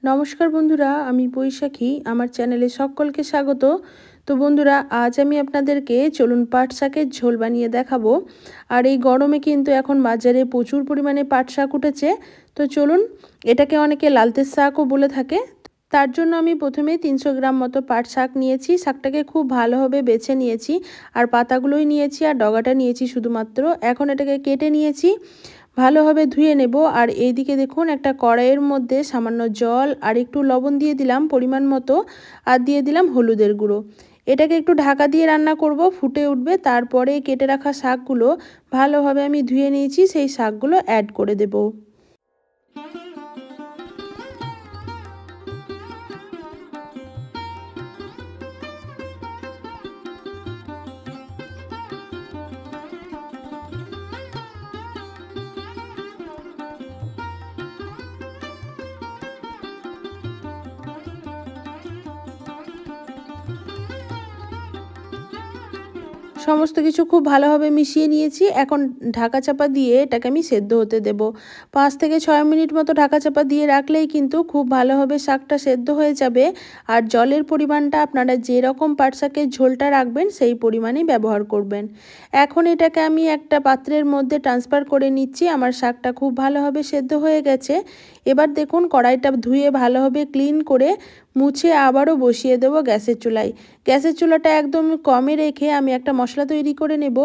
नमस्कार बंधुरा आमी बैशाखी आमार चैनेले सकलके स्वागत। तो बंधुरा आज आमी आपनादेरके चलुन पाट शाकेर झोल बानिये देखाबो। और এই গরমে কিন্তু এখন বাজারে প্রচুর পরিমাণে পাট শাক উঠেছে। তো চলুন, এটাকে অনেকে লালতের শাকও বলে থাকে। তার জন্য আমি প্রথমে 300 গ্রাম মতো পাট শাক নিয়েছি। শাকটাকে খুব ভালোভাবে বেছে নিয়েছি আর পাতাগুলোই নিয়েছি আর ডগাটা নিয়েছি শুধুমাত্র। এখন এটাকে কেটে নিয়েছি, ভালোভাবে ধুয়ে নেব। আর এইদিকে দেখুন, একটা কড়াইয়ের মধ্যে সামান্য জল আর একটু লবণ দিয়ে দিলাম পরিমাণ মতো, আর দিয়ে দিলাম হলুদের গুঁড়ো। এটাকে একটু ঢাকা দিয়ে রান্না করব, ফুটে উঠবে। তারপরে কেটে রাখা শাকগুলো ভালোভাবে আমি ধুয়ে নিয়েছি, সেই শাকগুলো অ্যাড করে দেব। সমস্ত কিছু খুব ভালোভাবে মিশিয়ে নিয়েছি। এখন ঢাকা চাপা দিয়ে এটাকে আমি সেদ্ধ হতে দেব। 5 থেকে 6 মিনিট মতো ঢাকা চাপা দিয়ে রাখলেই কিন্তু খুব ভালোভাবে শাকটা সেদ্ধ হয়ে যাবে। আর জলের পরিমাণটা আপনারা যেরকম পাট শাকের ঝোলটা রাখবেন সেই পরিমাণেই ব্যবহার করবেন। এখন এটাকে আমি একটা পাত্রের মধ্যে ট্রান্সফার করে নিচ্ছি। আমার শাকটা খুব ভালোভাবে সেদ্ধ হয়ে গেছে। এবার দেখুন, কড়াইটা ধুয়ে ভালোভাবে ক্লিন করে মুছে আবারও বসিয়ে দেব গ্যাসের চুলায়। গ্যাসের চুলাটা একদম কমে রেখে আমি একটা মশলা তৈরি করে নেব।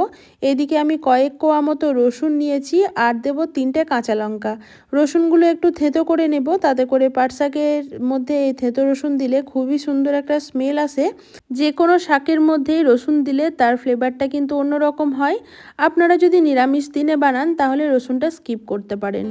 এদিকে আমি কয়েক কোয়া মতো রসুন নিয়েছি আর দেব 3টে কাঁচা লঙ্কা। রসুনগুলো একটু থেঁতো করে নেব, তাতে করে পাট শাকের মধ্যে এই থেঁতো রসুন দিলে খুবই সুন্দর একটা স্মেল আসে। যে কোনো শাকের মধ্যেই রসুন দিলে তার ফ্লেভারটা কিন্তু অন্যরকম হয়। আপনারা যদি নিরামিষ দিনে বানান তাহলে রসুনটা স্কিপ করতে পারেন।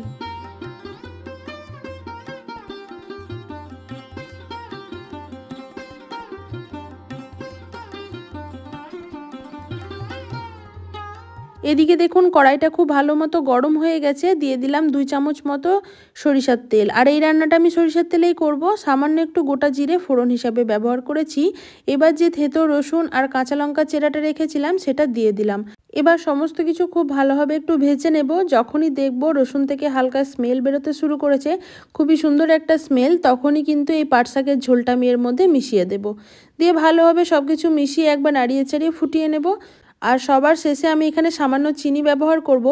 এদিকে দেখুন, কড়াইটা খুব ভালো মতো গরম হয়ে গেছে। দিয়ে দিলাম 2 চামচ মতো সরিষার তেল। আর এই রান্নাটা আমি সরিষার তেলেই করব। সামান্য একটু গোটা জিরে ফোড়ন হিসাবে ব্যবহার করেছি। এবার যে থেঁতো রসুন আর কাঁচা লঙ্কা চেরাটা রেখেছিলাম সেটা দিয়ে দিলাম। এবার সমস্ত কিছু খুব ভালোভাবে একটু ভেজে নেব। যখনই দেখব রসুন থেকে হালকা স্মেল বেরোতে শুরু করেছে, খুবই সুন্দর একটা স্মেল, তখনই কিন্তু এই পাট শাকের ঝোলটা আমি এর মধ্যে মিশিয়ে দেব। দিয়ে ভালোভাবে সব কিছু মিশিয়ে একবার নাড়িয়ে চাড়িয়ে ফুটিয়ে নেব। আর সবার শেষে আমি এখানে সামান্য চিনি ব্যবহার করব।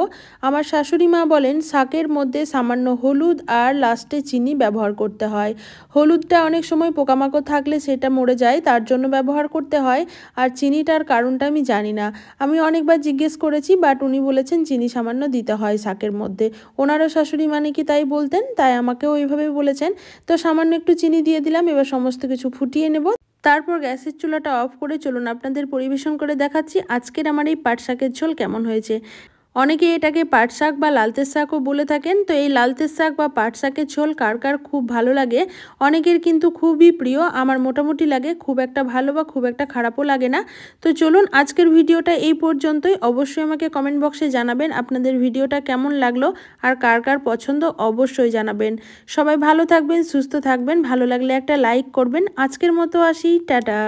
আমার শাশুড়ি মা বলেন শাকের মধ্যে সামান্য হলুদ আর লাস্টে চিনি ব্যবহার করতে হয়। হলুদটা অনেক সময় পোকামাকড় থাকলে সেটা মরে যায়, তার জন্য ব্যবহার করতে হয়। আর চিনিটার কারণটা আমি জানি না, আমি অনেকবার জিজ্ঞেস করেছি, বাট উনি বলেছেন চিনি সামান্য দিতে হয় শাকের মধ্যে। ওনারও শাশুড়ি মানে কি তাই বলতেন, তাই আমাকেও ওইভাবেই বলেছেন। তো সামান্য একটু চিনি দিয়ে দিলাম। এবার সমস্ত কিছু ফুটিয়ে নেব। তারপর গ্যাসের চুলাটা অফ করে চলুন আপনাদের পরিবেশন করে দেখাচ্ছি আজকের আমার এই পাট শাকের ঝোল কেমন হয়েছে। অনেকে এটাকে পাট শাক বা লালতের শাকও বলে থাকেন। তো এই লালতের শাক বা পাট শাকের ঝোল কার কার খুব ভালো লাগে, অনেকের কিন্তু খুবই প্রিয়। আমার মোটামুটি লাগে, খুব একটা ভালো বা খুব একটা খারাপও লাগে না। তো চলুন, আজকের ভিডিওটা এই পর্যন্তই। অবশ্যই আমাকে কমেন্ট বক্সে জানাবেন আপনাদের ভিডিওটা কেমন লাগলো আর কার কার পছন্দ অবশ্যই জানাবেন। সবাই ভালো থাকবেন, সুস্থ থাকবেন। ভালো লাগলে একটা লাইক করবেন। আজকের মতো আসি, টাটা।